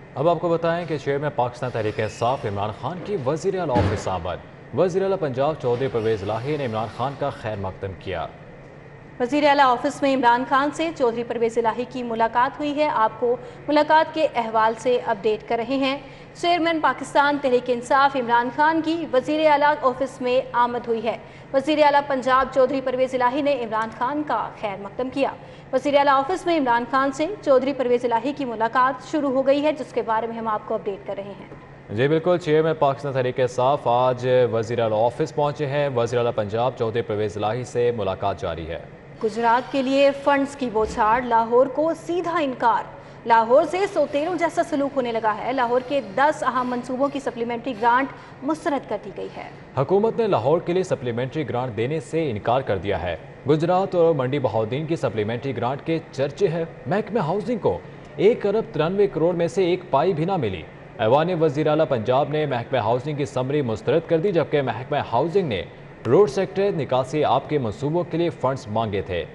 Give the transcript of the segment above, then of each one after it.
अब आपको बताएं कि चेयरमैन पाकिस्तान तहरीक इंसाफ इमरान खान की वज़ीर आला ऑफिस आमद। वज़ीर आला पंजाब चौधरी परवेज़ इलाही ने इमरान खान का खैर मकदम किया। वज़ीर आला ऑफिस में इमरान खान से चौधरी परवेज़ इलाही की मुलाकात हुई है। आपको मुलाकात के अहवाल से अपडेट कर रहे हैं। चेयरमैन पाकिस्तान तहरीक इंसाफ इमरान खान की वज़ीर आला ऑफिस में आमद हुई है। वज़ीर आला पंजाब चौधरी परवेज़ इलाही ने इमरान खान का खैर मकदम किया। वज़ीर आला ऑफिस में इमरान खान से चौधरी परवेज़ इलाही की मुलाकात शुरू हो गई है, जिसके बारे में हम आपको अपडेट कर रहे हैं। जी बिल्कुल, चेयरमैन पाकिस्तान तहरीक इंसाफ आज वज़ीर आला ऑफिस पहुंचे हैं। वज़ीर आला पंजाब चौधरी परवेज़ इलाही से मुलाकात जारी है। गुजरात के लिए फंड्स की बौछार, लाहौर को सीधा इनकार। लाहौर से सौतेलों जैसा सलूक होने लगा है। लाहौर के 10 अहम मंसूबों की सप्लीमेंट्री ग्रांट मुस्तरद कर दी गई है। हुकूमत ने लाहौर के लिए सप्लीमेंट्री ग्रांट देने से इनकार कर दिया है। गुजरात और मंडी बहाउद्दीन की सप्लीमेंट्री ग्रांट के चर्चे हैं। महकमे हाउसिंग को 1 अरब 93 करोड़ में से एक पाई भी ना मिली। ऐवान वज़ीर आला पंजाब ने महकमे हाउसिंग की समरी मुस्तरद कर दी, जबकि महकमे हाउसिंग ने रोड सेक्टर निकासी आप के मनसूबों के लिए फंड्स मांगे थे।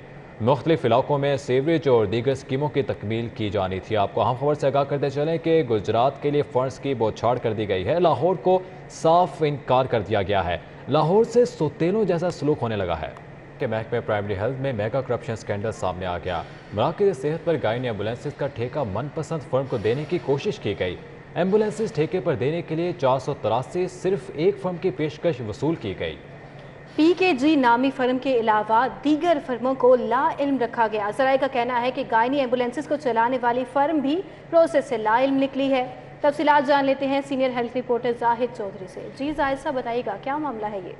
मुख्तलिफ इलाकों में सीवरेज और दीगर स्कीमों की तकमील की जानी थी। आपको अहम खबर से आगाह करते चलें कि गुजरात के लिए फंड्स की बौछार कर दी गई है। लाहौर को साफ इनकार कर दिया गया है। लाहौर से सौतेलों जैसा सलूक होने लगा है कि महकमे प्राइमरी हेल्थ में मेगा करप्शन स्कैंडल सामने आ गया। मराकज़ सेहत पर गायनी एम्बुलेंसेज का ठेका मनपसंद फर्म को देने की कोशिश की गई। एम्बुलेंसेज ठेके पर देने के लिए 483 सिर्फ एक फर्म की पेशकश वसूल की गई। PKG नामी फर्म के अलावा दीगर फर्मों को ला इल्म रखा गया। ज़राए का कहना है कि गायनी एम्बुलेंसेज को चलाने वाली फर्म भी प्रोसेस से ला इल्म निकली है। तफसीलात जान लेते हैं senior health reporter Zahid Chaudhry से। जी जाहिद साहब, बताइएगा क्या मामला है ये?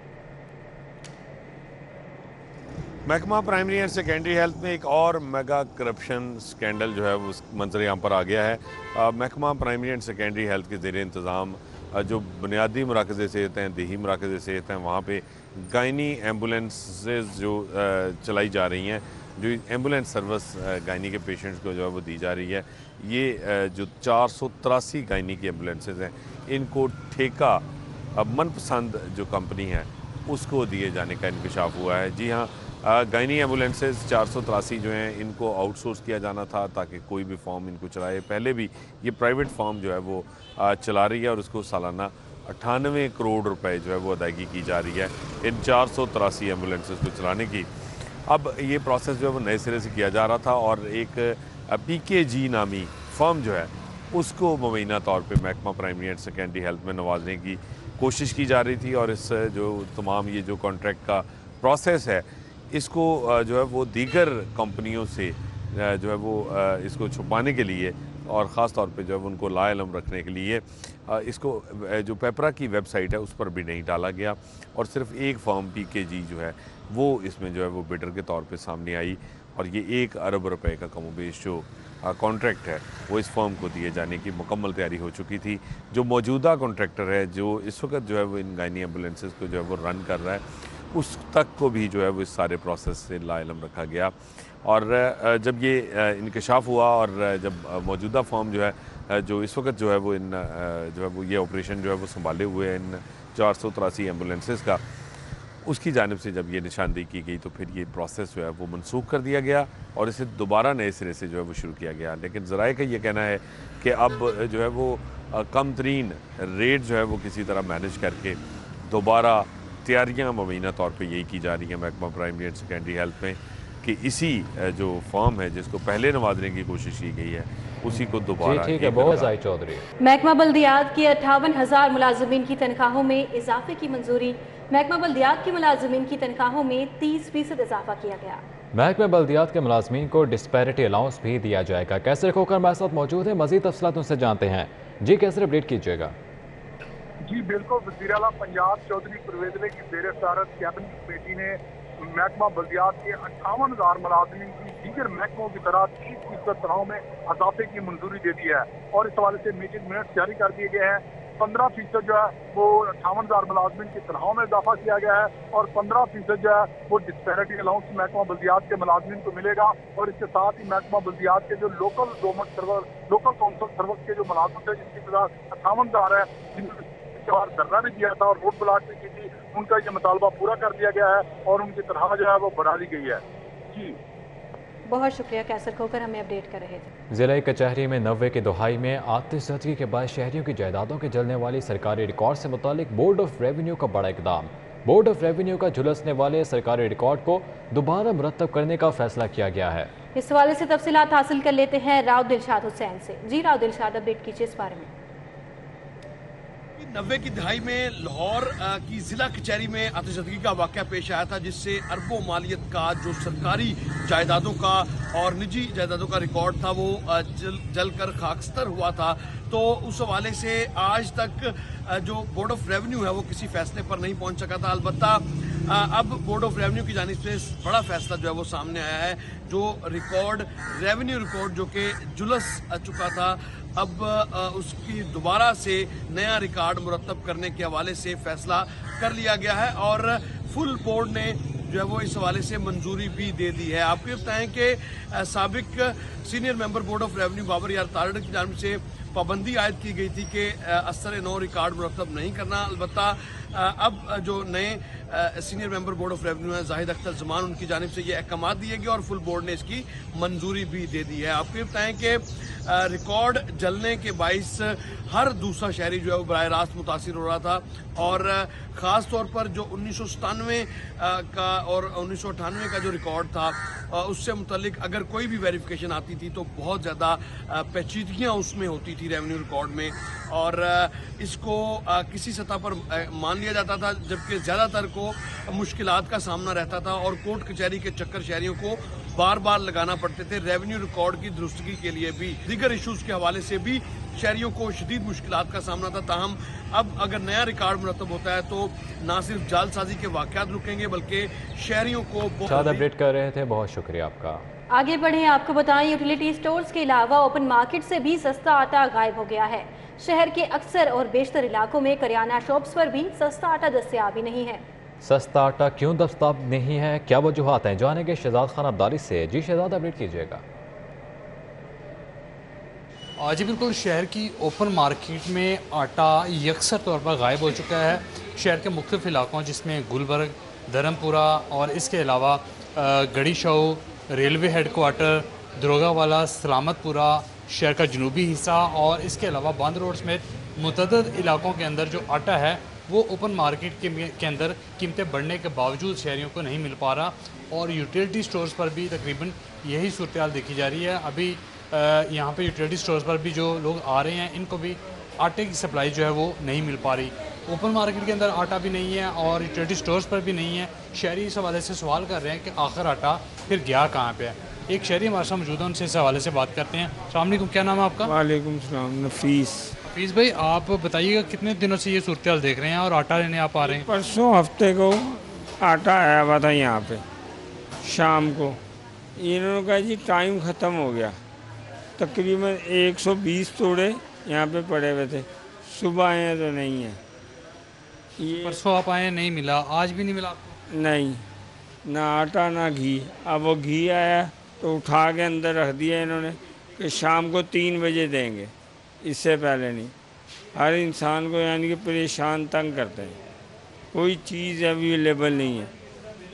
महकमा प्राइमरी एंड सेकेंडरी हेल्थ में एक और मेगा करप्शन स्कैंडल जो है वो मंजर यहाँ पर आ गया है। महकमा प्राइमरी एंड सेकेंडरी हेल्थ के ज़ेर इंतज़ाम जो बुनियादी मराकज़ सेहत हैं, देही मराकज़ सेहत हैं, वहाँ पे गायनी एम्बुलेंसेज जो चलाई जा रही हैं, जो एम्बुलेंस सर्विस गायनी के पेशेंट्स को जो है वो दी जा रही है। ये जो 483 गायनी की एम्बुलेंसेज हैं, इनको ठेका मनपसंद जो कंपनी है उसको दिए जाने का इंकशाफ हुआ है। जी हाँ, गायनी एम्बुलेंसेज 483 जो हैं इनको आउटसोर्स किया जाना था ताकि कोई भी फॉर्म इनको चलाए। पहले भी ये प्राइवेट फॉर्म जो है वो चला रही है और उसको सालाना 98 करोड़ रुपए जो है वो अदायगी की जा रही है इन 483 एम्बुलेंसेज को चलाने की। अब ये प्रोसेस जो है वो नए सिरे से किया जा रहा था और एक PKG नामी फर्म जो है उसको मुबैना तौर पे महकमा प्राइमरी एंड सेकेंडरी हेल्थ में नवाजने की कोशिश की जा रही थी और इस जो तमाम ये जो कॉन्ट्रैक्ट का प्रोसेस है इसको जो है वो दीगर कंपनियों से जो है वो इसको छुपाने के लिए और ख़ास तौर पे जो है उनको लाइलम रखने के लिए इसको जो पेपरा की वेबसाइट है उस पर भी नहीं डाला गया और सिर्फ एक फर्म PKG जो है वो इसमें जो है वो बिडर के तौर पे सामने आई और ये 1 अरब रुपए का कमोबेश जो कॉन्ट्रैक्ट है वो इस फर्म को दिए जाने की मुकम्मल तैयारी हो चुकी थी। जो मौजूदा कॉन्ट्रैक्टर है जो इस वक्त जो है वो इन गायनी एम्बुलेंसेज को जो है वो रन कर रहा है उस तक को भी जो है वो इस सारे प्रोसेस से लाइलम रखा गया और जब ये इंकशाफ हुआ और जब मौजूदा फॉर्म जो है जो इस वक्त जो है वो इन जो है वो ये ऑपरेशन जो है वो संभाले हुए हैं इन 483 एम्बुलेंसेज का, उसकी जानिब से जब ये निशानदेही की गई तो फिर ये प्रोसेस जो है वो मनसूख कर दिया गया और इसे दोबारा नए सिरे से जो है वो शुरू किया गया। लेकिन ज़राए का ये कहना है कि अब जो है वो कम तरीन रेट जो है वो किसी तरह मैनेज करके दोबारा तैयारियाँ मुबैना तौर पे यही की जा रही हैं महकमा प्राइमरी एंड सेकेंडरी हेल्थ में कि इसी जो फॉर्म है जिसको पहले नवाजने की कोशिश की गई है उसी को दोबारा। ठीक है, बहुत जाहिद चौधरी। महकमा बल्दियात की 58,000 मुलाजमीन की तनख्वाहों में इजाफे की मंजूरी। महकमा बल्दियात की मुलाजमीन की तनख्वाहों में 30% इजाफा किया गया। महकमे बल्दियात के मुलाजमीन को डिस्पैरिटी अलाउंस भी दिया जाएगा। कैसर खोकर हमारे साथ मौजूद है, मजीद तफसीलात उनसे जानते हैं। जी कैसर, अपडेट कीजिएगा। जी बिल्कुल, वज़ीर आला पंजाब चौधरी परवेज़ इलाही की ज़ेर सदारत कैबिनेट कमेटी ने महकमा बल्दियात के 58,000 मुलाजमीन की दीगर महकमों की तरह 30% तनख्वाहों में इजाफे की मंजूरी दे दी है और इस हवाले से मीटिंग मिनट्स जारी कर दिए गए हैं। 15% जो है वो 58,000 मुलाजमीन की तनख्वाहों में इजाफा किया गया है और 15% जो है वो डिस्पैरिटी अलाउंस महकमा बल्दियात के मुलाजमीन को मिलेगा और इसके साथ ही महकमा बल्दियात के जो local government server, local council server के जो मुलाजमत है जिनकी तादाद 58,000 है, जिन्होंने धरना भी किया था और रोड ब्लॉक भी की थी, उनका ये मुतालबा पूरा कर दिया गया है और उनकी तनख्वाह जो है वो बढ़ा दी गई है। जी बहुत शुक्रिया कैसर खोकर हमें अपडेट कर रहे थे। ज़िला कचहरी में 90 की दहाई में आतिशबाजी के बाद शहरियों की जायदादों के जलने वाली सरकारी रिकॉर्ड से मुतालिक बोर्ड ऑफ रेवेन्यू का बड़ा इकदाम। बोर्ड ऑफ रेवेन्यू का झुलसने वाले सरकारी रिकॉर्ड को दोबारा मुरतब करने का फैसला किया गया है। इस हवाले से तफसीलात हासिल कर लेते हैं राव दिलशाद हुसैन से। जी राव दिलशाद, अपडेट कीजिए इस बारे में। 90 की दहाई में लाहौर की जिला कचहरी में आतिशबाजी का वाक़या पेश आया था, जिससे अरबों मालियत का जो सरकारी जायदादों का और निजी जायदादों का रिकॉर्ड था वो जल कर खाकस्तर हुआ था। तो उस हवाले से आज तक जो बोर्ड ऑफ रेवेन्यू है वो किसी फैसले पर नहीं पहुंच सका था। अलबत्ता अब बोर्ड ऑफ रेवेन्यू की जानिब से बड़ा फैसला जो है वो सामने आया है। जो रिकॉर्ड रेवेन्यू रिकॉर्ड जो कि जुलस चुका था, अब उसकी दोबारा से नया रिकॉर्ड मुरतब करने के हवाले से फैसला कर लिया गया है और फुल बोर्ड ने जो है वो इस हवाले से मंजूरी भी दे दी है। आपको ये बताएं कि साबिक senior member board of revenue Babar यार तारड़ की जानिब से पाबंदी आयद की गई थी कि असर नौ रिकॉर्ड मुरतब नहीं करना। अलबत्ता अब जो नए senior member board of revenue है जाहिद अख्तर जमान, उनकी जानिब से ये अहकाम दिए गए और फुल बोर्ड ने इसकी मंजूरी भी दे दी है। आपको ये बताएं कि रिकॉर्ड जलने के बाइस हर दूसरा शहरी जो है वो बराह रास्त मुतासिर हो रहा था और ख़ास तौर पर जो 1997 का और 1998 का जो रिकॉर्ड था उससे मुतल्लिक अगर कोई भी वेरिफिकेशन आती थी तो बहुत ज़्यादा पेचीदगियाँ उसमें होती थी रेवेन्यू रिकॉर्ड में और इसको किसी सतह पर मान लिया जाता था, जबकि ज़्यादातर को मुश्किलात का सामना रहता था और कोर्ट कचहरी के चक्कर शहरियों को बार बार लगाना पड़ते थे। रेवेन्यू रिकॉर्ड की दुरुस्तगी के लिए भी दीगर इशूज के हवाले से भी शहरियों को शदीद मुश्किलात का सामना था। ताहम अब अगर नया रिकॉर्ड मुरतब होता है तो ना सिर्फ जालसाजी के वाक़यात रुकेंगे बल्कि शहरियों को बहुत अपडेट कर रहे थे। बहुत शुक्रिया आपका। आगे बढ़ें, आपको बताएं यूटिलिटी स्टोर्स के अलावा ओपन मार्केट से भी सस्ता आटा गायब हो गया है। शहर के अक्सर और बेशतर इलाकों में करियाना शॉप्स पर भी सस्ता आटा दस्तयाब ही नहीं है। सस्ता आटा क्यों दस्तयाब नहीं है, क्या वजूहात हैं, जानेंगे शहजाद खान अब्दाली से। जी शहजाद, अपडेट कीजिएगा। जी बिल्कुल, शहर की ओपन मार्केट में आटा यकसर तौर पर गायब हो चुका है। शहर के मुख्तलिफ इलाकों जिसमें गुलबर्ग, धर्मपुरा और इसके अलावा गढ़ी शाहू, रेलवे हेडक्वार्टर, दरोगावाला, सलामतपुरा, शहर का जनूबी हिस्सा और इसके अलावा बांद रोड समेत मुतअद्दिद इलाकों के अंदर जो आटा है वो ओपन मार्केट के अंदर कीमतें बढ़ने के बावजूद शहरियों को नहीं मिल पा रहा और यूटिलिटी स्टोर्स पर भी तकरीबन यही सूरत हाल देखी जा रही है। अभी यहाँ पे यूटिलिटी स्टोर्स पर भी जो लोग आ रहे हैं इनको भी आटे की सप्लाई जो है वो नहीं मिल पा रही। ओपन मार्केट के अंदर आटा भी नहीं है और यूटिलिटी स्टोर्स पर भी नहीं है। शहरी इस हवाले से सवाल कर रहे हैं कि आखिर आटा फिर गया कहाँ पे है। एक शहरी हमारे साथ मौजूद है, उनसे इस हवाले से बात करते हैं। अस्सलाम वालेकुम, क्या नाम है आपका? वालेकुम सलाम, नफीस। नफीस भाई, आप बताइएगा कितने दिनों से ये सूरत हाल देख रहे हैं और आटा लेने आप आ रहे हैं? परसों हफ्ते को आटा आया हुआ था यहाँ पे शाम को। इन्होंने कहा जी टाइम ख़त्म हो गया। तकरीबन 120 तोड़े यहाँ पे पड़े हुए थे। सुबह आए हैं तो नहीं है। ये परसों आप आए नहीं मिला, आज भी नहीं मिला आपको? नहीं, ना आटा ना घी। अब वो घी आया तो उठा के अंदर रख दिया इन्होंने कि शाम को 3 बजे देंगे, इससे पहले नहीं। हर इंसान को यानी कि परेशान तंग करते हैं, कोई चीज़ अवेलेबल नहीं है।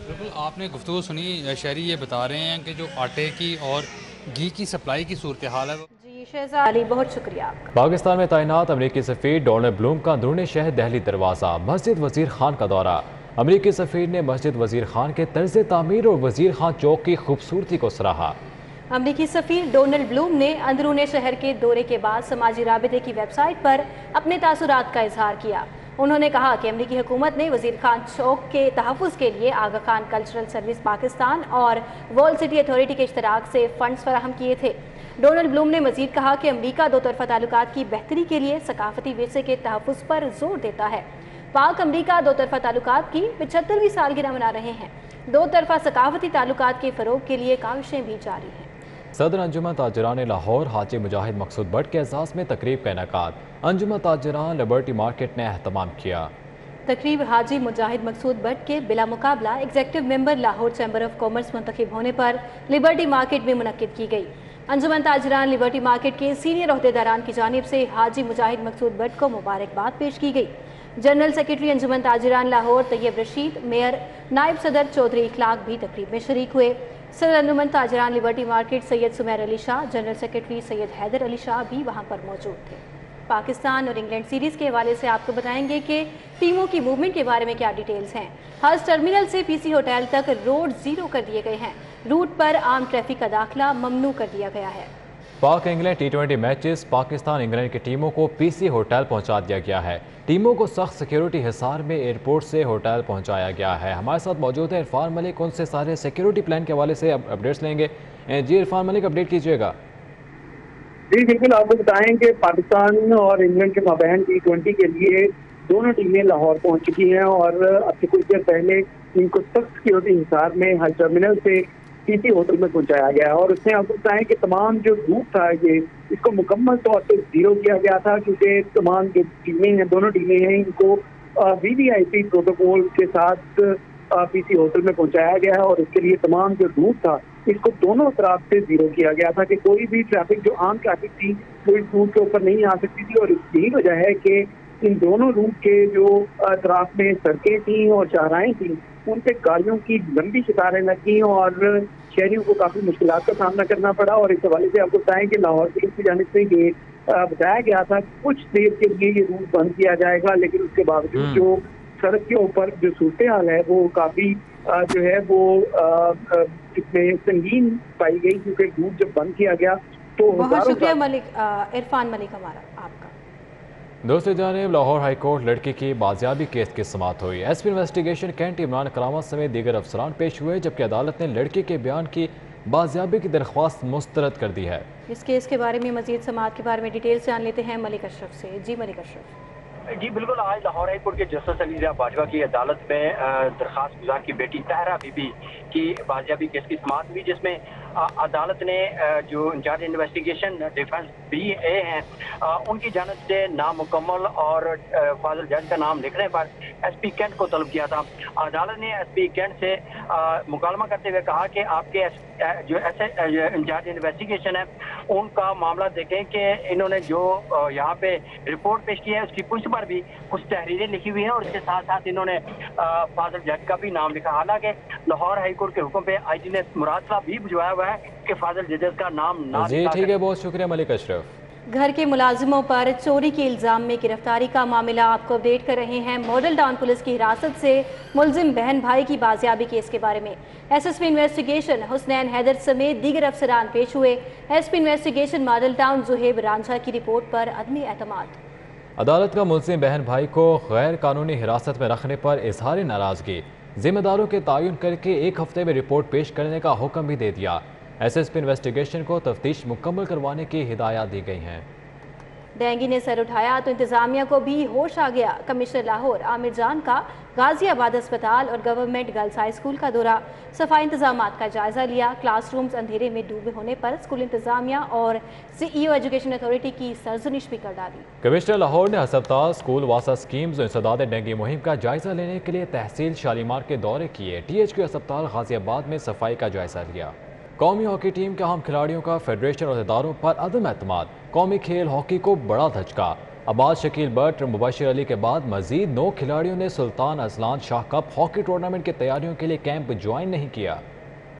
बिल्कुल, आपने गुफ्तगू सुनी, शहरी ये बता रहे हैं कि जो आटे की और घी की सप्लाई की सूरत हाल है। जी शहजाद अली, बहुत शुक्रिया आपका। पाकिस्तान में तैनात अमरीकी सफ़ीर डोनाल्ड ब्लूम का अंदरूनी शहर दिल्ली दरवाज़ा, मस्जिद वज़ीर खान का दौरा। अमरीकी सफ़ीर ने मस्जिद वज़ीर खान के तर्ज तामीर और वज़ीर खान चौक की खूबसूरती को सराहा। अमरीकी सफ़ीर डोनाल्ड ब्लूम ने अंदरूनी शहर के दौरे के बाद समाजी राबिते की वेबसाइट पर अपने तासुरात का इजहार किया। उन्होंने कहा कि अमरीकी हुकूमत ने वज़ीर खान चौक के तहफ़्फ़ुज़ के लिए आगा खान कल्चरल सर्विस पाकिस्तान और वॉल सिटी अथॉरिटी के इश्तराक से फ़ंड्स फराहम किए थे। डोनाल्ड ब्लूम ने मज़ीद कहा कि अमरीका दो तरफ़ा ताल्लुकात की बेहतरी के लिए सकाफती विरसे के तहफ़्फ़ुज़ पर जोर देता है। पाक अमरीका दो तरफ़ा ताल्लुकात की 75वीं सालगिरह मना रहे हैं। दो तरफ़ा सकाफती ताल्लुकात के फ़रोग़ के लिए काविशें भी जारी हैं। सदर अंजुमन ताजरान लाहौर हाजी मुजाहिद मकसूद भट्ट के एजाज़ में तकरीब का इनेकाद। अंजुमन ताजरान लिबर्टी मार्केट ने एहतमाम किया। तकरीब हाजी मुजाहिद मकसूद भट्ट के बिला मुकाबला executive member Lahore chamber of commerce मुंतखब होने पर लिबर्टी मार्केट में मुनक्किद की गई। अंजुमन ताजरान लिबर्टी मार्केट के सीनियर अहदेदारान की जानिब से हाजी मुजाहिद मकसूद भट्ट को मुबारकबाद पेश की गई। जनरल सेक्रेटरी अंजुमन ताजरान लाहौर तैयब रशीद, मेयर नायब सदर चौधरी इखलाक भी तकरीब में शरीक हुए। सदर अंजुमन ताजरान liberty market Syed Sumair Ali Shah, general secretary Syed Haider Ali Shah भी वहां पर मौजूद थे। पाकिस्तान और इंग्लैंड सीरीज के हवाले से आपको बताएंगे कि टीमों की मूवमेंट के बारे में क्या डिटेल्स हैं। हज टर्मिनल से पीसी होटल तक रोड जीरो कर दिए गए हैं। रूट पर आम ट्रैफिक का दाखिला ममनू कर दिया गया है। पाक इंग्लैंड टी20 मैचेस पाकिस्तान इंग्लैंड की टीमों को पीसी होटल पहुंचा दिया गया है। टीमों को सख्त सिक्योरिटी हिसार में एयरपोर्ट से होटल पहुंचाया गया है। हमारे साथ मौजूद है इरफान मलिक, उनसे सारे सिक्योरिटी प्लान के हवाले से अपडेट्स लेंगे। जी इरफान मलिक, अपडेट कीजिएगा। जी बिल्कुल, आपको बताएं कि पाकिस्तान और इंग्लैंड के माबैन टी20 के लिए दोनों टीमें लाहौर पहुंच चुकी हैं और अब से कुछ देर पहले इनको सख्त सिक्योरिटी हिसार में हज टर्मिनल से पीसी होटल में पहुंचाया गया है। और उसमें आपको बताएं कि तमाम जो रूट था ये इसको मुकम्मल तौर पर जीरो किया गया था, क्योंकि तमाम जो टीमें हैं, दोनों टीमें हैं, इनको वीवीआईपी प्रोटोकॉल के साथ पीसी होटल में पहुंचाया गया है। और इसके लिए तमाम जो रूट था इसको दोनों तरफ से जीरो किया गया था कि कोई भी ट्रैफिक जो आम ट्रैफिक थी वो इस रूट के ऊपर नहीं आ सकती थी। और यही वजह है कि इन दोनों रूट के जो तरफ में सड़कें थी और शाहराएं थी उन पे गाड़ियों की लंबी कतारें लगी और शहरियों को काफी मुश्किलात का सामना करना पड़ा। और इस हवाले से आपको बताएं कि लाहौर पुलिस की जानिब से ये बताया गया था कि कुछ देर के लिए ये रूट बंद किया जाएगा, लेकिन उसके बावजूद जो सड़क के ऊपर जो सूरत हाल है वो काफी जो है वो इसमें संगीन पाई गई, क्योंकि रूट जब बंद किया गया तो बहुत शुक्रिया इरफान मलिक हमारा आपका। दूसरी जानिब लाहौर हाई कोर्ट लड़की की बाजियाबी केस की समाअत हुई। एसपी इन्वेस्टिगेशन कैंट इमरान करामत समेत दीगर अफसरान पेश हुए, जबकि अदालत ने लड़की के बयान की बाजियाबी की दरख्वास्त मुस्तरद कर दी है। इस केस के बारे में मजीद समाअत के बारे में डिटेल जान लेते हैं मलिक अशरफ से। जी मलिक अशरफ। जी बिल्कुल, आज लाहौर हाई कोर्ट के जस्टिस अली रियाज बाजवा की अदालत में दरखास्त गुजार की बेटी तहरा बीबी की बाजियाबी केस की समाअत हुई, जिसमें अदालत ने जो इंचार्ज इन्वेस्टिगेशन डिफेंस BA हैं उनकी जानिब से नामुकम्मल और फाजिल जज का नाम लिखने पर SP कैंट को तलब किया था। अदालत ने SP कैंट से मुकालमा करते हुए कहा कि आपके जो इंचार्ज इन्वेस्टिगेशन है उनका मामला देखें कि इन्होंने जो यहाँ पे रिपोर्ट पेश की है उसकी पुष्टि पर भी कुछ तहरीरें लिखी हुई हैं और इसके साथ साथ इन्होंने फाजिल जज का भी नाम लिखा। हालांकि लाहौर हाई कोर्ट के हुक्म पे IG ने मुरासला भी भिजवाया हुआ है कि फाजिल जजेस का नाम ना जी ठीक है, बहुत शुक्रिया मलिक अशरफ। घर के मुलाजिमों पर चोरी के इल्ज़ाम में गिरफ्तारी का मामला आपको अपडेट कर रहे हैं। मॉडल टाउन पुलिस की हिरासत से मुलजिम बहन भाई की बाजियाबी केस के बारे में SSP इन्वेस्टिगेशन हुसनैन हैदर समेत दीगर अफसरान पेश हुए। SP investigation model town Zuheb Ranjha की रिपोर्ट पर अदमी एतमाद। अदालत का मुलजिम बहन भाई को गैर कानूनी हिरासत में रखने पर इजहार नाराजगी, जिम्मेदारों के तयन करके 1 हफ्ते में रिपोर्ट पेश करने का हुक्म भी दे दिया। SSP इन्वेस्टिगेशन को तफ्तीश मुकम्मल करवाने की हिदायत दी गई हैं। डेंगू ने सर उठाया तो इंतजामिया को भी होश आ गया। कमिश्नर लाहौर आमिर जान का गाजियाबाद अस्पताल और गवर्नमेंट गर्ल्स हाई स्कूल का दौरा, सफाई इंतजामात का जायजा लिया। क्लासरूम्स अंधेरे में डूबे होने पर स्कूल इंतजामिया और CEO एजुकेशन अथॉरिटी की सरजनिश भी कर डाली। कमिश्नर लाहौर ने अस्पताल, स्कूल वासा स्कीम्स और इंसदाद डेंगू मुहिम का जायजा लेने के लिए तहसील शालीमार के दौरे किए। THQ अस्पताल गाजियाबाद में सफाई का जायजा लिया। कौमी हॉकी टीम के अहम खिलाड़ियों का फेडरेशन और इदारों पर अदम एतमाद, कौमी खेल हॉकी को बड़ा धचका। अब्बास शकील बट और मुबशिर अली के बाद मजीद 9 खिलाड़ियों ने Sultan Azlan Shah cup hockey tournament की तैयारियों के लिए कैंप ज्वाइन नहीं किया।